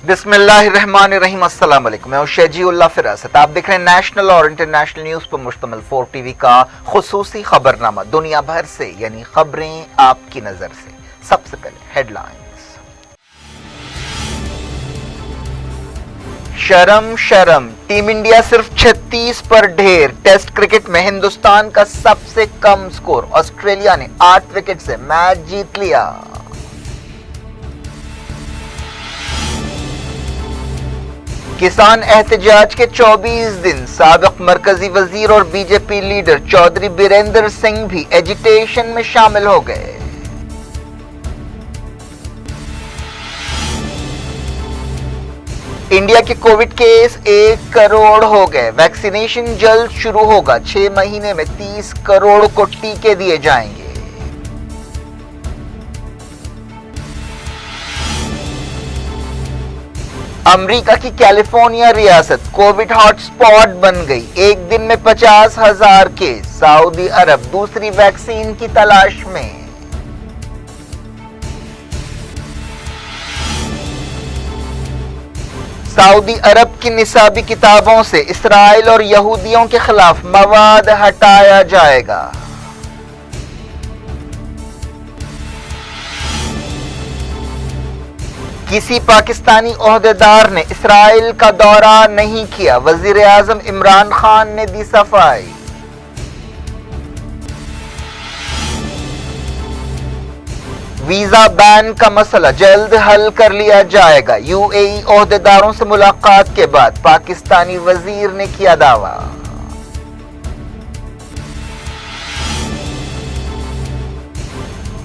بسم اللہ الرحمن الرحیم، السلام علیکم، میں ہوں شہجی اللہ فراست۔ آپ دیکھ رہے ہیں نیشنل اور انٹرنیشنل نیوز پر مشتمل 4 ٹی وی کا خصوصی خبرنامہ، دنیا بھر سے یعنی خبریں آپ کی نظر سے۔ سب سے پہلے ہیڈ لائنز۔ شرم شرم، ٹیم انڈیا صرف 36 پر ڈھیر، ٹیسٹ کرکٹ میں ہندوستان کا سب سے کم سکور، آسٹریلیا نے 8 وکٹ سے میچ جیت لیا۔ کسان احتجاج کے 24 دن، سابق مرکزی وزیر اور B J P leader Chaudhary Birender Singh بھی ایجیٹیشن میں شامل ہو گئے۔ انڈیا کے کووڈ کیس 1 کروڑ ہو گئے، ویکسینیشن جلد شروع ہوگا، 6 مہینے میں 30 کروڑ کو ٹیکے دیے جائیں گے۔ امریکہ کی کیلیفورنیا ریاست کووڈ ہاٹ سپاٹ بن گئی، ایک دن میں 50,000 کیس، سعودی عرب دوسری ویکسین کی تلاش میں۔ سعودی عرب کی نصابی کتابوں سے اسرائیل اور یہودیوں کے خلاف مواد ہٹایا جائے گا۔ کسی پاکستانی عہدیدار نے اسرائیل کا دورہ نہیں کیا، وزیر اعظم عمران خان نے دی صفائی۔ ویزا بین کا مسئلہ جلد حل کر لیا جائے گا، یو اے ای عہدیداروں سے ملاقات کے بعد پاکستانی وزیر نے کیا دعویٰ۔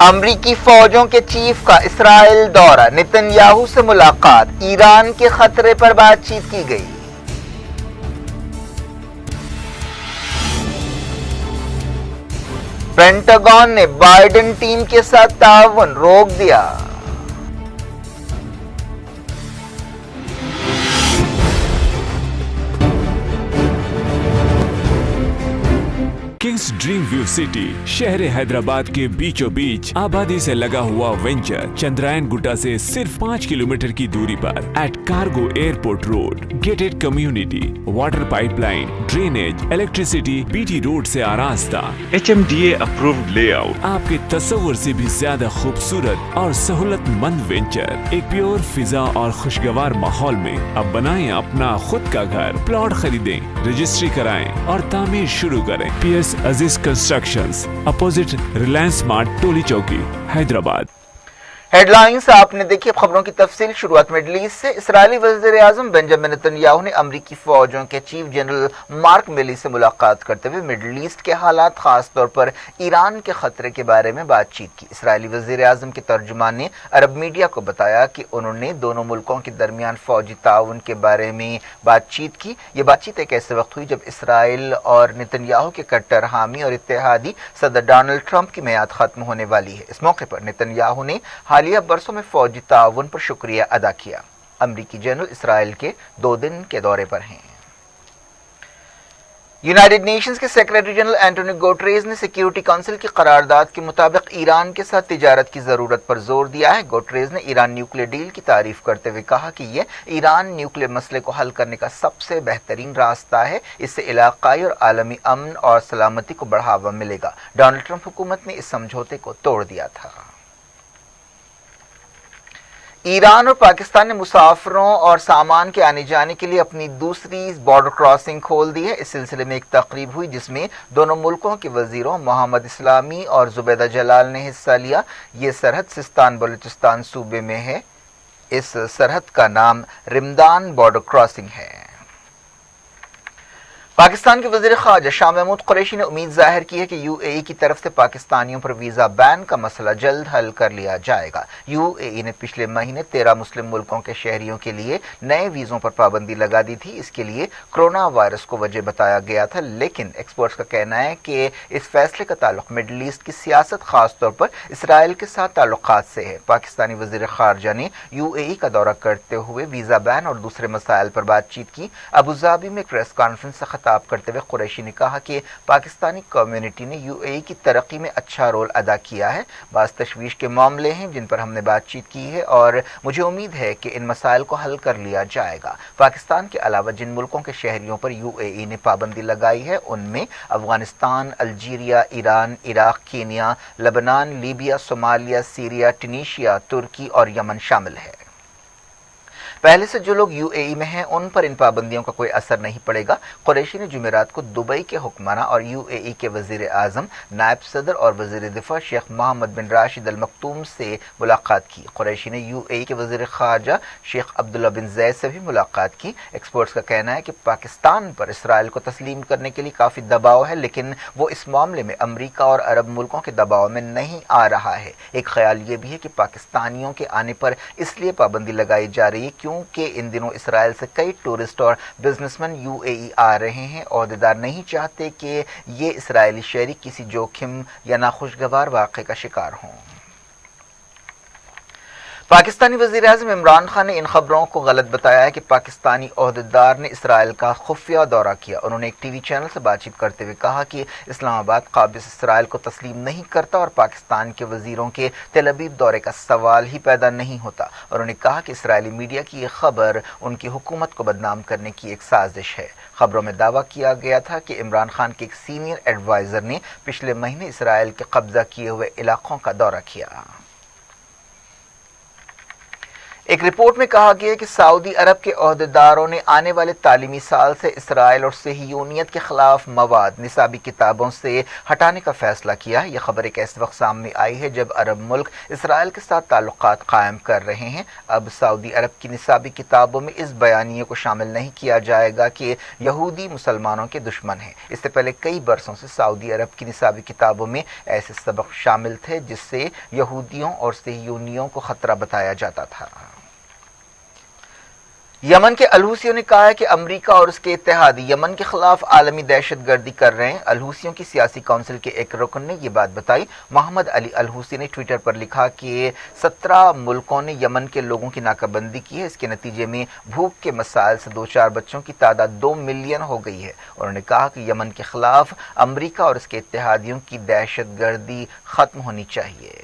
امریکی فوجوں کے چیف کا اسرائیل دورہ، نتن یاہو سے ملاقات، ایران کے خطرے پر بات چیت کی گئی۔ پینٹاگون نے بائیڈن ٹیم کے ساتھ تعاون روک دیا۔ کنگز ڈریم ویو سٹی شہر حیدرآباد کے بیچوں بیچ آبادی سے لگا ہوا وینچر چندرائن گٹا سے صرف 5 کلومیٹر کی دوری پر at cargo airport road, gated community, water pipe line, drainage, electricity, B T road سے آراستہ، HMDA اپرووڈ لے آؤٹ، آپ کے تصور سے بھی زیادہ خوبصورت اور سہولت مند وینچر، ایک پیور فضا اور خوشگوار ماحول میں اب بنائیں اپنا خود کا گھر، پلاٹ خریدیں، رجسٹری کرائیں اور تعمیر شروع کریں۔ PS عزیز constructions, opposite Reliance mart, Toli Chowki, Hyderabad. Head lines آپ نے دیکھی، اب خبروں کی تفصیل۔ شروعات مڈل ایسٹ سے۔ اسرائیلی وزیر اعظم بنجامن نتن یاہو نے امریکی فوجوں کے چیف جنرل مارک میلی سے ملاقات کرتے ہوئے مڈل ایسٹ کے حالات، خاص طور پر ایران کے خطرے کے بارے میں بات چیت کی۔ اسرائیلی وزیر اعظم کے ترجمان نے عرب میڈیا کو بتایا کہ انہوں نے دونوں ملکوں کے درمیان فوجی تعاون کے بارے میں بات چیت کی۔ یہ بات چیت ایک ایسے وقت ہوئی جب اسرائیل اور نتن یاہو کے کٹر حامی اور اتحادی صدر ڈونلڈ ٹرمپ کی میعاد ختم ہونے والی ہے۔ اس موقع پر نتن یاہو نے حالیہ برسوں میں فوجی تعاون پر شکریہ ادا کیا۔ امریکی جنرل اسرائیل کے 2 دن کے دورے پر ہیں۔ یونائیٹڈ نیشنز کے سیکریٹری جنرل اینٹونی گوٹریز نے سیکیورٹی کونسل کی قرارداد کے مطابق ایران کے ساتھ تجارت کی ضرورت پر زور دیا ہے۔ گوٹریز نے ایران نیوکلیئر ڈیل کی تعریف کرتے ہوئے کہا کہ یہ ایران نیوکلیئر مسئلے کو حل کرنے کا سب سے بہترین راستہ ہے، اس سے علاقائی اور عالمی امن اور سلامتی کو بڑھاوا ملے گا۔ ڈونلڈ ٹرمپ حکومت نے اس سمجھوتے کو توڑ دیا تھا۔ ایران اور پاکستان نے مسافروں اور سامان کے آنے جانے کے لیے اپنی دوسری بارڈر کراسنگ کھول دی ہے۔ اس سلسلے میں ایک تقریب ہوئی جس میں دونوں ملکوں کے وزیروں محمد اسلامی اور زبیدہ جلال نے حصہ لیا۔ یہ سرحد سستان بلوچستان صوبے میں ہے۔ اس سرحد کا نام رمدان بارڈر کراسنگ ہے۔ پاکستان کے وزیر خارجہ شاہ محمود قریشی نے امید ظاہر کی ہے کہ یو اے ای کی طرف سے پاکستانیوں پر ویزا بین کا مسئلہ جلد حل کر لیا جائے گا۔ یو اے ای نے پچھلے مہینے 13 مسلم ملکوں کے شہریوں کے لیے نئے ویزوں پر پابندی لگا دی تھی۔ اس کے لیے کرونا وائرس کو وجہ بتایا گیا تھا، لیکن ایکسپرٹس کا کہنا ہے کہ اس فیصلے کا تعلق مڈل ایسٹ کی سیاست، خاص طور پر اسرائیل کے ساتھ تعلقات سے ہے۔ پاکستانی وزیر خارجہ نے یو اے ای کا دورہ کرتے ہوئے ویزا بین اور دوسرے مسائل پر بات چیت کی۔ ابوظہبی میں ایک پریس کانفرنس سے خطاب खिताब करते हुए कुरैशी ने कहा कि पाकिस्तानी कम्युनिटी ने यूएई की तरक्की में अच्छा रोल अदा किया है। बाज़ तशवीश के मामले हैं जिन पर हमने बातचीत की है और मुझे उम्मीद है कि इन मसाइल को हल कर लिया जाएगा। पाकिस्तान के अलावा जिन मुल्कों के शहरियों पर यूएई ने पाबंदी लगाई है उनमें Afghanistan, Algeria, Iran, Iraq, Kenya, Lebanon, Libya, Somalia, Syria, Tunisia, Turkey और यमन शामिल है। पहले से जो लोग यूएई में हैं उन पर इन पाबंदियों का कोई असर नहीं पड़ेगा। कुरैशी ने जुमेरात को दुबई के हुक्मरान और यूएई के वजीर आजम, नायब सदर और वजीर दिफा शेख मोहम्मद बिन राशिद अल मखतूम से मुलाकात की। कुरैशी ने यूएई के वजीर खारजा शेख अब्दुल्ला बिन जैद से भी मुलाकात की। एक्सपर्ट्स का कहना है कि पाकिस्तान पर इसराइल को तस्लीम करने के लिए काफ़ी दबाव है, लेकिन वो इस मामले में अमरीका और अरब मुल्कों के दबाव में नहीं आ रहा है। एक ख्याल ये भी है कि पाकिस्तानियों के आने पर इसलिए पाबंदी लगाई जा रही है क्योंकि इन दिनों इसराइल से कई टूरिस्ट और बिजनेसमैन यूएई आ रहे हैं। ओहदेदार नहीं चाहते कि ये इसराइली शहरी किसी जोखिम या नाखुशगवार वाक़े का शिकार हों। पाकिस्तानी वज़ीर आज़म इमरान खान ने इन खबरों को गलत बताया है कि पाकिस्तानी ओहदेदार ने इसराइल का खुफिया दौरा किया। उन्होंने एक टीवी चैनल से बातचीत करते हुए कहा कि इस्लामाबाद काबिज़ इसराइल को तस्लीम नहीं करता और पाकिस्तान के वज़ीरों के तेल अवीव दौरे का सवाल ही पैदा नहीं होता। उन्होंने कहा कि इसराइली मीडिया की ये खबर उनकी हुकूमत को बदनाम करने की एक साजिश है। खबरों में दावा किया गया था कि इमरान खान के एक सीनियर एडवाइज़र ने पिछले महीने इसराइल के कब्जा किए हुए इलाकों का दौरा किया। एक रिपोर्ट में कहा गया कि सऊदी अरब के ओहदेदारों ने आने वाले तालीमी साल से इसराइल और सहीयूनियत के खिलाफ मवाद निसाबी किताबों से हटाने का फैसला किया। यह खबर एक ऐसे वक्त सामने आई है जब अरब मुल्क इसराइल के साथ ताल्लुकात कायम कर रहे हैं। अब सऊदी अरब की निसाबी किताबों में इस बयानिए को शामिल नहीं किया जाएगा कि यहूदी मुसलमानों के दुश्मन हैं। इससे पहले कई बरसों से सऊदी अरब की निसाबी किताबों में ऐसे सबक शामिल थे जिससे यहूदियों और सहीयूनियों को खतरा बताया जाता था। यमन के अलहूसियों ने कहा है कि अमरीका और उसके इत्तेहादी यमन के खिलाफ आलमी दहशत गर्दी कर रहे हैं। अलहूसियों की सियासी काउंसिल के एक रुकन ने यह बात बताई। मोहम्मद अली अलहूसी ने ट्विटर पर लिखा कि 17 मुल्कों ने यमन के लोगों की नाकाबंदी की है। इसके नतीजे में भूख के मसाइल से 2-4 बच्चों की तादाद 2 मिलियन हो गई है। उन्होंने कहा कि यमन के खिलाफ अमरीका और उसके इत्तेहादियों की दहशत गर्दी खत्म होनी चाहिए।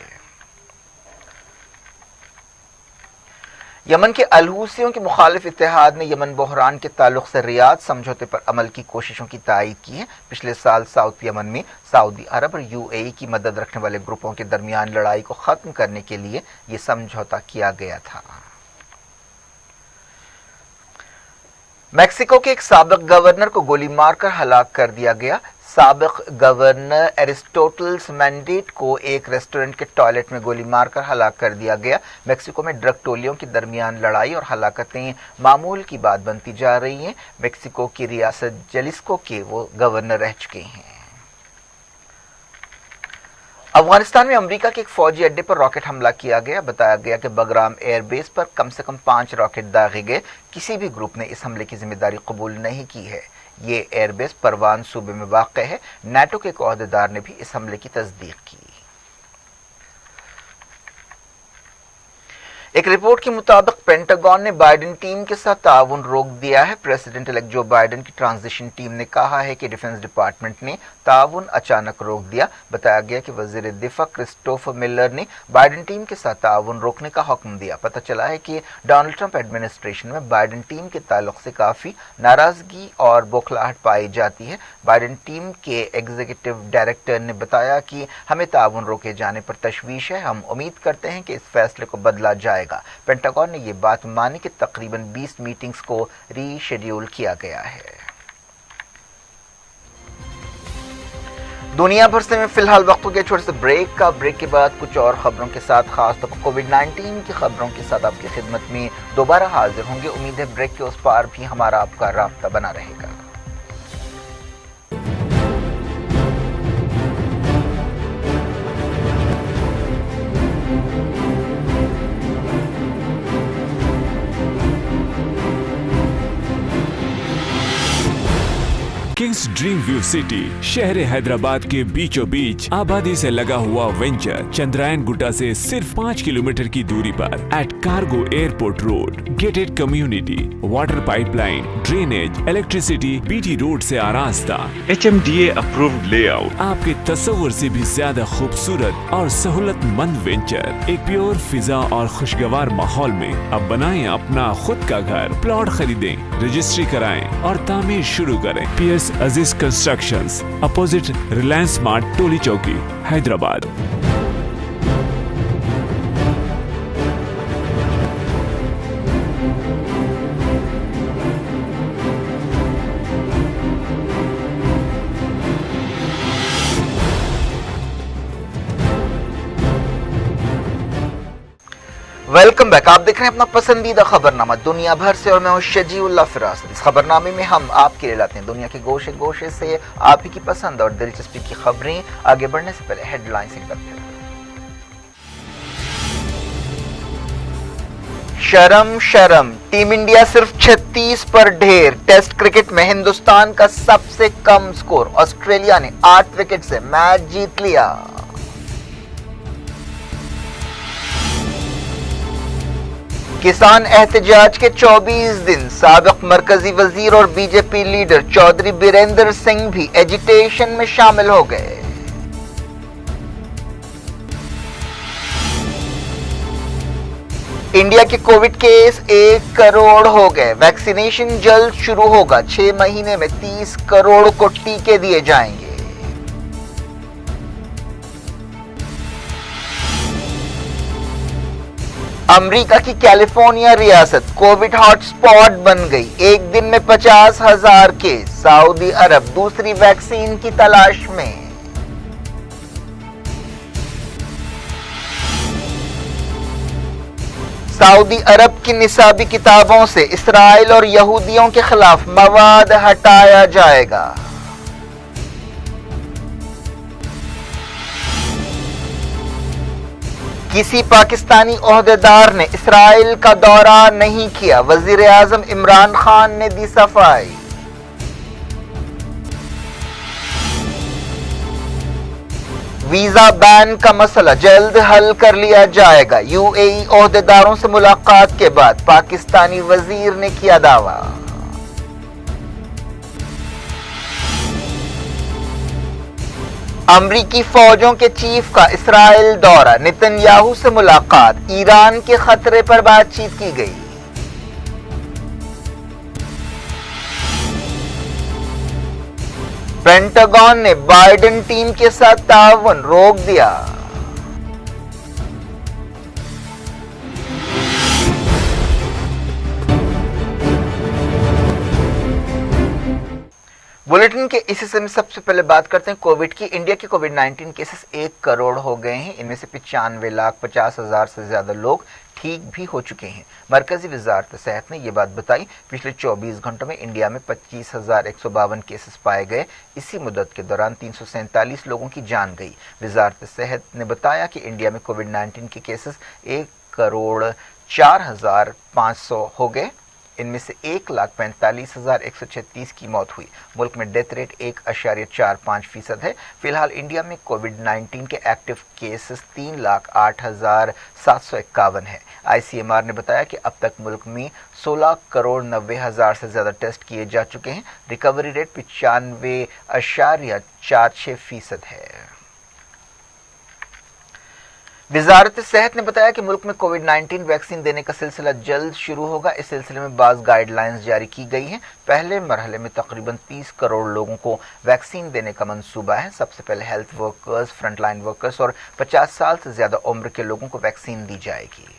यमन के अलहूसियों के मुखालिफ इत्तेहाद ने यमन बहरान के ताल्लुक से रियाद समझौते पर अमल की कोशिशों की तायीद की है। पिछले साल साउथ यमन में सऊदी अरब और यूएई की मदद रखने वाले ग्रुपों के दरमियान लड़ाई को ख़त्म करने के लिए ये समझौता किया गया था। मैक्सिको के एक साबिक गवर्नर को गोली मारकर हलाक कर दिया गया। साबिक गवर्नर एरिस्टोटल्स मैंडेट को एक रेस्टोरेंट के टॉयलेट में गोली मारकर हलाक कर दिया गया। मैक्सिको में ड्रग टोलियों के दरमियान लड़ाई और हलाकतें मामूल की बात बनती जा रही हैं। मैक्सिको की रियासत जलिस्को के वो गवर्नर रह चुके हैं। अफगानिस्तान में अमेरिका के एक फौजी अड्डे पर रॉकेट हमला किया गया। बताया गया कि बगराम एयरबेस पर कम से कम 5 रॉकेट दागे गए। किसी भी ग्रुप ने इस हमले की जिम्मेदारी कबूल नहीं की है। ये एयरबेस परवान सूबे में वाक़ है। नाटो के एक ओहदेदार ने भी इस हमले की तस्दीक की। एक रिपोर्ट के मुताबिक पेंटागन ने बाइडेन टीम के साथ ताउन रोक दिया है। प्रेसिडेंट इलेक्ट जो बाइडेन की ट्रांजिशन टीम ने कहा है कि डिफेंस डिपार्टमेंट ने ताउन अचानक रोक दिया। बताया गया कि वजीर दिफा क्रिस्टोफर मिलर ने बाइडेन टीम के साथ ताउन रोकने का हुक्म दिया। पता चला है कि डोनाल्ड ट्रंप एडमिनिस्ट्रेशन में बाइडेन टीम के ताल्लुक से काफ़ी नाराज़गी और बौखलाहट पाई जाती है। बाइडेन टीम के एग्जीक्यूटिव डायरेक्टर ने बताया कि हमें ताउन रोके जाने पर तशवीश है। हम उम्मीद करते हैं कि इस फैसले को बदला जाएगा। पेंटागन ने यह बात मानी कि तकरीबन 20 मीटिंग्स को रीशेड्यूल किया गया है। दुनिया भर से मैं फिलहाल वक्त हो गया छोटे से ब्रेक का। ब्रेक के बाद कुछ और खबरों के साथ, खास तौर पर कोविड-19 की खबरों के साथ आपकी खिदमत में दोबारा हाजिर होंगे। उम्मीद है ब्रेक के उस पार भी हमारा आपका राब्ता बना रहेगा। इस ड्रीम व्यू सिटी शहर हैदराबाद के बीचों बीच आबादी से लगा हुआ वेंचर चंद्रायन गुट्टा से सिर्फ 5 किलोमीटर की दूरी पर at cargo airport road, gated community, water pipeline, drainage, electricity, BT road से आरास्ता, HMDA approved layout. आपके तस्वर से भी ज्यादा खूबसूरत और सहूलतमंद वेंचर एक प्योर फिजा और खुशगवार माहौल में अब बनाएं अपना खुद का घर। प्लॉट खरीदें, रजिस्ट्री कराएं और तामीर शुरू करें। PS अजीज कंस्ट्रक्शंस, अपोजिट रिलायंस स्मार्ट, टोली चौकी, हैदराबाद। Welcome back. आप देख रहे हैं अपना पसंदीदा खबरनामा दुनिया भर से और मैं हूं शजीउल्लाह फिरासत। इस खबरनामे में हम आपके लिए लाते हैं दुनिया के गोशे गोशे से आप ही की पसंद और दिलचस्पी की खबरें। आगे बढ़ने से पहले हेडलाइंस एक बार फिर। शर्म शर्म, टीम इंडिया सिर्फ 36 पर ढेर। टेस्ट क्रिकेट में हिंदुस्तान का सबसे कम स्कोर। ऑस्ट्रेलिया ने 8 विकेट से मैच जीत लिया। किसान एहतजाज के 24 दिन। साबिक मरकजी वजीर और बीजेपी लीडर चौधरी बीरेंद्र सिंह भी एजिटेशन में शामिल हो गए। इंडिया के कोविड केस 1 करोड़ हो गए। वैक्सीनेशन जल्द शुरू होगा। 6 महीने में 30 करोड़ को टीके दिए जाएंगे। अमेरिका की कैलिफोर्निया रियासत कोविड हॉटस्पॉट बन गई। एक दिन में 50,000 केस। सऊदी अरब दूसरी वैक्सीन की तलाश में। सऊदी अरब की निसाबी किताबों से इसराइल और यहूदियों के खिलाफ मवाद हटाया जाएगा। किसी पाकिस्तानी ओहदेदार ने इसराइल का दौरा नहीं किया। वजीर आजम इमरान खान ने दी सफाई। वीजा बैन का मसला जल्द हल कर लिया जाएगा। UAE ओहदेदारों से मुलाकात के बाद पाकिस्तानी वजीर ने किया दावा। अमरीकी फौजों के चीफ का इसराइल दौरा। नेतन्याहू से मुलाकात। ईरान के खतरे पर बातचीत की गई। पेंटागन ने बाइडेन टीम के साथ ताउन रोक दिया। बुलेटिन के इस हिस्से में सबसे पहले बात करते हैं कोविड की। इंडिया के कोविड-19 केसेस 1 करोड़ हो गए हैं। इनमें से 95,50,000 से ज्यादा लोग ठीक भी हो चुके हैं। मरकजी वजारत सेहत ने यह बात बताई। पिछले 24 घंटों में इंडिया में 25,152 केसेस पाए गए। इसी मुद्दत के दौरान 347 लोगों की जान गई। वजारत सेहत ने बताया कि इंडिया में कोविड-19 के केसेस 1,04,500 हो गए। इनमें से 1,45,136 की मौत हुई। मुल्क में डेथ रेट 1.45% है। फिलहाल इंडिया में कोविड-19 के एक्टिव केसेस 3,08,751 है। ICMR ने बताया कि अब तक मुल्क में 16,90,000 से ज्यादा टेस्ट किए जा चुके हैं। रिकवरी रेट 95.46% है। वजारत सेहत ने बताया कि मुल्क में कोविड-19 वैक्सीन देने का सिलसिला जल्द शुरू होगा। इस सिलसिले में बाज़ गाइडलाइंस जारी की गई हैं। पहले मरहले में तकरीबन 30 करोड़ लोगों को वैक्सीन देने का मंसूबा है। सबसे पहले हेल्थ वर्कर्स, फ्रंटलाइन वर्कर्स और 50 साल से ज्यादा उम्र के लोगों को वैक्सीन दी जाएगी।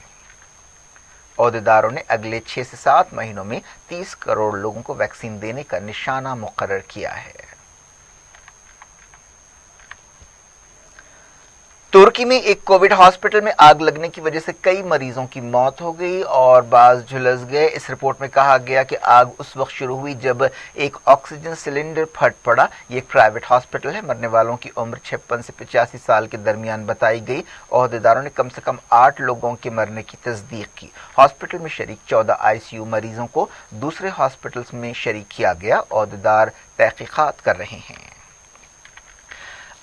ओहदेदारों ने अगले 6 से 7 महीनों में 30 करोड़ लोगों को वैक्सीन देने का निशाना मुकर्रर किया है। तुर्की में एक कोविड हॉस्पिटल में आग लगने की वजह से कई मरीजों की मौत हो गई और बाज झुलस गए। इस रिपोर्ट में कहा गया कि आग उस वक्त शुरू हुई जब एक ऑक्सीजन सिलेंडर फट पड़ा। ये एक प्राइवेट हॉस्पिटल है। मरने वालों की उम्र 56 से 85 साल के दरमियान बताई गई। ओहदेदारों ने कम से कम 8 लोगों के मरने की तस्दीक की। हॉस्पिटल में शरीक 14 आईसीयू मरीजों को दूसरे हॉस्पिटल्स में शरीक किया गया। ओहदेदार तहकीकात कर रहे हैं।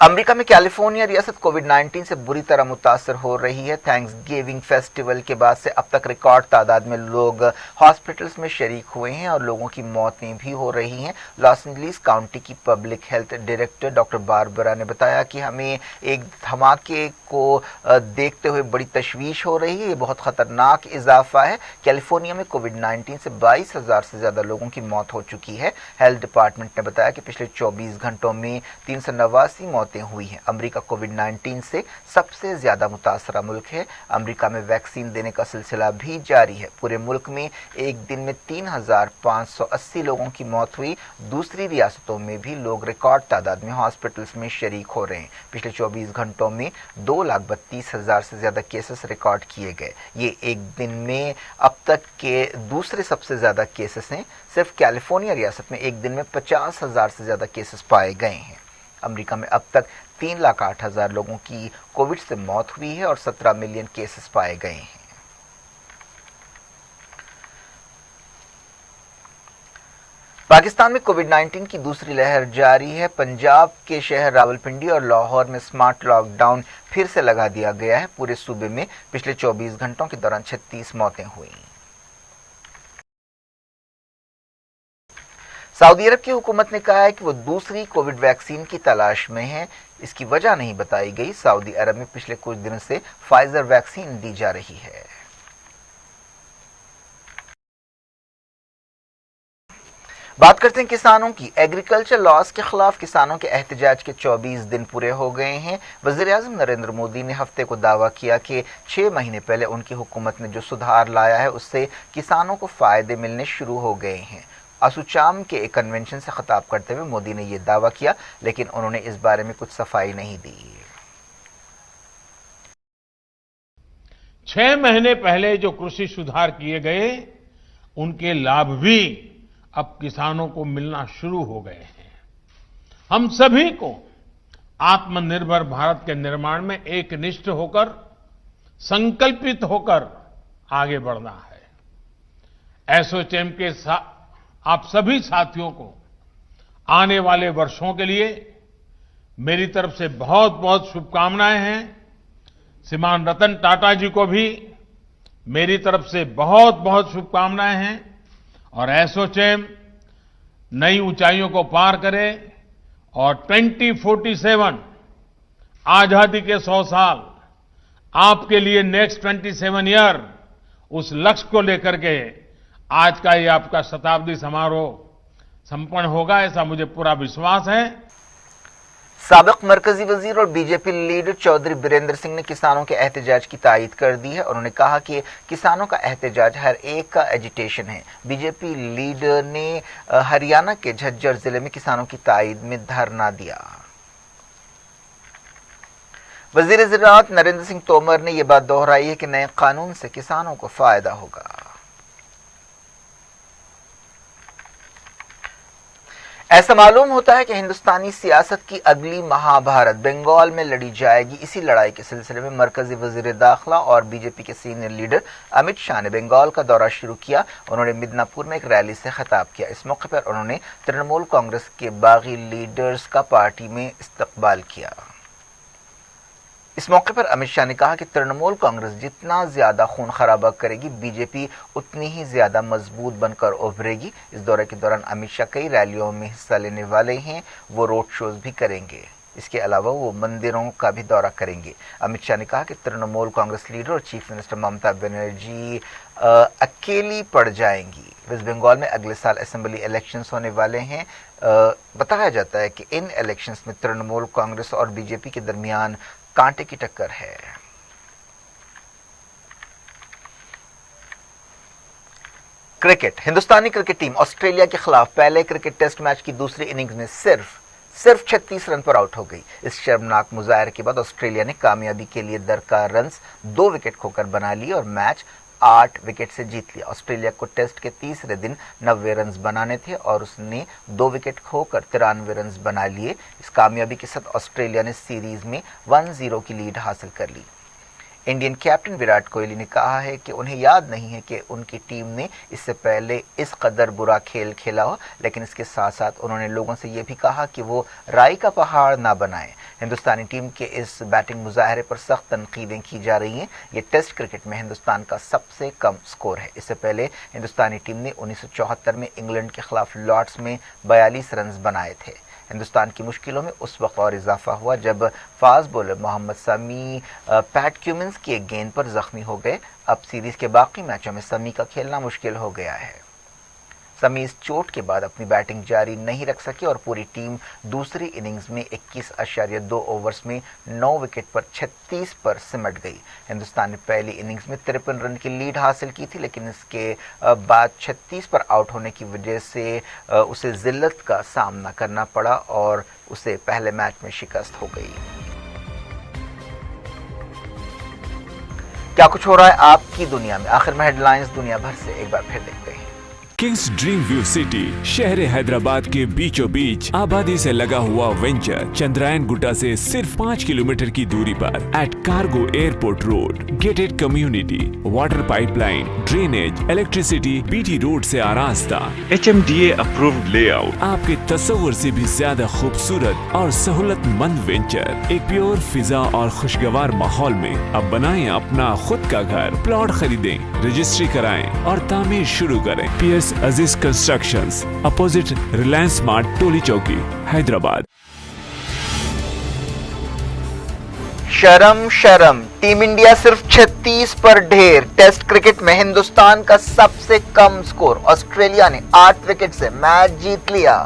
अमेरिका में कैलिफोर्निया रियासत कोविड-19 से बुरी तरह मुतासर हो रही है। थैंक्स गिविंग फेस्टिवल के बाद से अब तक रिकॉर्ड तादाद में लोग हॉस्पिटल्स में शरीक हुए हैं और लोगों की मौतें भी हो रही हैं। लॉस एंजलिस काउंटी की public health director doctor Barbara ने बताया कि हमें एक धमाके को देखते हुए बड़ी तशवीश हो रही है। ये बहुत खतरनाक इजाफा है। कैलिफोर्निया में कोविड-19 से 22,000 से ज्यादा लोगों की मौत हो चुकी है। हेल्थ डिपार्टमेंट ने बताया कि पिछले 24 घंटों में 389 मौतें हुई हैं। अमेरिका कोविड-19 से सबसे ज्यादा मुतासरा मुल्क है। अमेरिका में वैक्सीन देने का सिलसिला भी जारी है। पूरे मुल्क में एक दिन में 3,580 लोगों की मौत हुई। दूसरी रियासतों में भी लोग रिकॉर्ड तादाद में हॉस्पिटल्स में शरीक हो रहे हैं। पिछले 24 घंटों में 2,32,000 से ज्यादा केसेस रिकॉर्ड किए गए। ये एक दिन में अब तक के दूसरे सबसे ज्यादा केसेस हैं। सिर्फ कैलिफोर्निया रियासत में एक दिन में 50,000 से ज्यादा केसेस पाए गए हैं। अमेरिका में अब तक 3,08,000 लोगों की कोविड से मौत हुई है और 17 मिलियन केसेस पाए गए हैं। पाकिस्तान में कोविड-19 की दूसरी लहर जारी है। पंजाब के शहर रावलपिंडी और लाहौर में स्मार्ट लॉकडाउन फिर से लगा दिया गया है। पूरे सूबे में पिछले 24 घंटों के दौरान 36 मौतें हुई। सऊदी अरब की हुकूमत ने कहा है कि वो दूसरी कोविड वैक्सीन की तलाश में है। इसकी वजह नहीं बताई गई। सऊदी अरब में पिछले कुछ दिनों से फाइजर वैक्सीन दी जा रही है। बात करते हैं किसानों की। एग्रीकल्चर लॉस के खिलाफ किसानों के एहतजाज के 24 दिन पूरे हो गए हैं। वज़ीर-ए-आज़म नरेंद्र मोदी ने हफ्ते को दावा किया कि 6 महीने पहले उनकी हुकूमत ने जो सुधार लाया है उससे किसानों को फायदे मिलने शुरू हो गए हैं। असुचाम के एक कन्वेंशन से खिताब करते हुए मोदी ने यह दावा किया, लेकिन उन्होंने इस बारे में कुछ सफाई नहीं दी। 6 महीने पहले जो कृषि सुधार किए गए उनके लाभ भी अब किसानों को मिलना शुरू हो गए हैं। हम सभी को आत्मनिर्भर भारत के निर्माण में एकनिष्ठ होकर, संकल्पित होकर आगे बढ़ना है। एसोचैम के आप सभी साथियों को आने वाले वर्षों के लिए मेरी तरफ से बहुत बहुत शुभकामनाएं हैं। श्रीमान रतन टाटा जी को भी मेरी तरफ से बहुत बहुत शुभकामनाएं हैं और एसोचैम नई ऊंचाइयों को पार करे और 2047 आजादी के 100 साल आपके लिए नेक्स्ट 27 ईयर उस लक्ष्य को लेकर के आज का ये आपका शताब्दी समारोह संपन्न होगा, ऐसा मुझे पूरा विश्वास है। साबिक मरकजी वजीर और बीजेपी लीडर चौधरी बीरेंद्र सिंह ने किसानों के एहतजाज की तायीद कर दी है। उन्होंने कहा कि किसानों का एहतजाज हर एक का एजिटेशन है। बीजेपी लीडर ने हरियाणा के झज्जर जिले में किसानों की तायीद में धरना दिया। वजीर ज़राअत नरेंद्र सिंह तोमर ने यह बात दोहराई है कि नए कानून से किसानों को फायदा होगा। ऐसा मालूम होता है कि हिंदुस्तानी सियासत की अगली महाभारत बंगाल में लड़ी जाएगी। इसी लड़ाई के सिलसिले में मरकजी वजीर दाखिला और बीजेपी के सीनियर लीडर अमित शाह ने बंगाल का दौरा शुरू किया। उन्होंने मिदनापुर में एक रैली से खिताब किया। इस मौके पर उन्होंने तृणमूल कांग्रेस के बागी लीडर्स का पार्टी में इस्तकबाल किया। इस मौके पर अमित शाह ने कहा कि तृणमूल कांग्रेस जितना ज्यादा खून खराबा करेगी, बीजेपी उतनी ही ज्यादा मजबूत बनकर उभरेगी। इस दौरे के दौरान अमित शाह कई रैलियों में हिस्सा लेने वाले हैं। वो रोड शोज भी करेंगे। इसके अलावा वो मंदिरों का भी दौरा करेंगे। अमित शाह ने कहा कि तृणमूल कांग्रेस लीडर और चीफ मिनिस्टर ममता बनर्जी अकेली पड़ जाएंगी। वेस्ट बंगाल में अगले साल असेंबली इलेक्शंस होने वाले हैं। बताया जाता है कि इन इलेक्शंस में तृणमूल कांग्रेस और बीजेपी के दरमियान कांटे की टक्कर है। क्रिकेट। हिंदुस्तानी क्रिकेट टीम ऑस्ट्रेलिया के खिलाफ पहले क्रिकेट टेस्ट मैच की दूसरी इनिंग्स में सिर्फ सिर्फ 36 रन पर आउट हो गई। इस शर्मनाक मुजाहरे के बाद ऑस्ट्रेलिया ने कामयाबी के लिए दरकार रन्स 2 विकेट खोकर बना लिए और मैच 8 विकेट से जीत लिया। ऑस्ट्रेलिया को टेस्ट के तीसरे दिन 90 रन बनाने थे और उसने 2 विकेट खोकर 93 रन बना लिए। इस कामयाबी के साथ ऑस्ट्रेलिया ने सीरीज में 1-0 की लीड हासिल कर ली। इंडियन कैप्टन विराट कोहली ने कहा है कि उन्हें याद नहीं है कि उनकी टीम ने इससे पहले इस कदर बुरा खेल खेला हो, लेकिन इसके साथ साथ उन्होंने लोगों से ये भी कहा कि वो राई का पहाड़ ना बनाएं। हिंदुस्तानी टीम के इस बैटिंग मुजाहरे पर सख्त तनकीदें की जा रही हैं। ये टेस्ट क्रिकेट में हिंदुस्तान का सबसे कम स्कोर है। इससे पहले हिंदुस्तानी टीम ने 1974 में इंग्लैंड के खिलाफ लॉर्ड्स में 42 रन बनाए थे। हिंदुस्तान की मुश्किलों में उस वक्त और इजाफा हुआ जब फास्ट बॉलर मोहम्मद समी पैट क्यूमिंस की एक गेंद पर जख्मी हो गए। अब सीरीज के बाकी मैचों में समी का खेलना मुश्किल हो गया है। समी इस चोट के बाद अपनी बैटिंग जारी नहीं रख सके और पूरी टीम दूसरी इनिंग्स में 21.2 ओवर्स में 9 विकेट पर 36 पर सिमट गई। हिंदुस्तान ने पहली इनिंग्स में 53 रन की लीड हासिल की थी, लेकिन इसके बाद 36 पर आउट होने की वजह से उसे जिल्लत का सामना करना पड़ा और उसे पहले मैच में शिकस्त हो गई। क्या कुछ हो रहा है आपकी दुनिया में? आखिर में हेडलाइंस दुनिया भर से एक बार फिर देखते हैं। किंग्स ड्रीम व्यू सिटी शहर हैदराबाद के बीचों बीच आबादी से लगा हुआ वेंचर चंद्रायन गुट्टा से सिर्फ 5 किलोमीटर की दूरी पर at cargo airport road, gated community, water pipeline, drainage, electricity, BT road से आरास्ता, HMDA approved layout. आपके तस्वुर से भी ज्यादा खूबसूरत और सहूलतमंद वेंचर एक प्योर फिजा और खुशगवार माहौल में अब बनाएं अपना खुद का घर। प्लॉट खरीदें, रजिस्ट्री कराएं और तामीर शुरू करें। पियर्स अजीज कंस्ट्रक्शंस, अपोजिट रिलायंस स्मार्ट, टोली चौकी, हैदराबाद। शर्म शर्म, टीम इंडिया सिर्फ 36 पर ढेर। टेस्ट क्रिकेट में हिंदुस्तान का सबसे कम स्कोर। ऑस्ट्रेलिया ने 8 विकेट से मैच जीत लिया।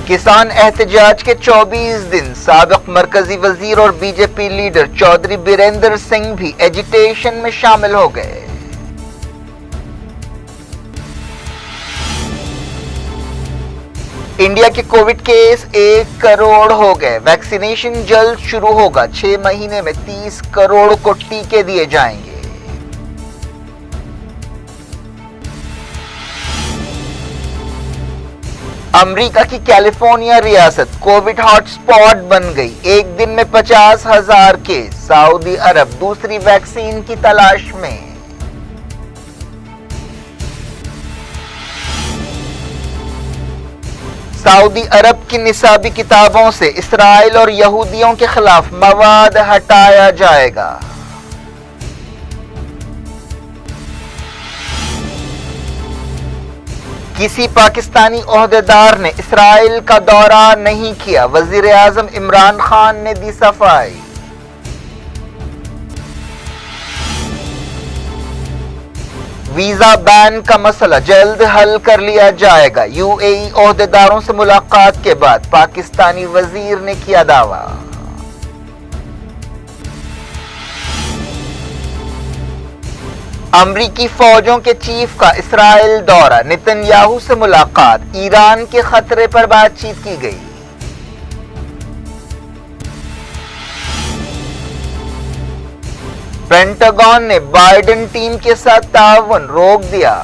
किसान एहतजाज के 24 दिन, साबिक मरकजी वजीर और बीजेपी लीडर चौधरी बीरेंद्र सिंह भी एजिटेशन में शामिल हो गए। इंडिया के कोविड केस 1 करोड़ हो गए। वैक्सीनेशन जल्द शुरू होगा। 6 महीने में 30 करोड़ को टीके दिए जाएंगे। अमेरिका की कैलिफोर्निया रियासत कोविड हॉटस्पॉट बन गई। एक दिन में 50,000 केस। सऊदी अरब दूसरी वैक्सीन की तलाश में। सऊदी अरब की निसाबी किताबों से इसराइल और यहूदियों के खिलाफ मवाद हटाया जाएगा। किसी पाकिस्तानी ओहदेदार ने इसराइल का दौरा नहीं किया। वजीर आजम इमरान खान ने दी सफाई। वीजा बैन का मसला जल्द हल कर लिया जाएगा। यूएई ओहदेदारों से मुलाकात के बाद पाकिस्तानी वजीर ने किया दावा। अमरीकी फौजों के चीफ का इसराइल दौरा। नेतन्याहू से मुलाकात। ईरान के खतरे पर बातचीत की गई। पेंटागन ने बाइडेन टीम के साथ ताउन रोक दिया।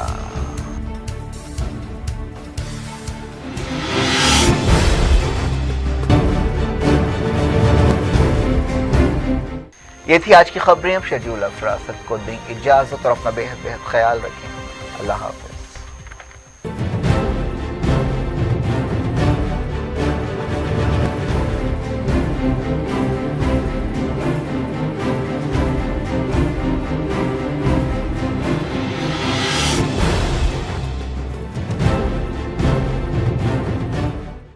ये थी आज की खबरें। अब शेड्यूल अफरासत को दें इजाजत और अपना बेहद ख्याल रखें। अल्लाह हाफ़िज़।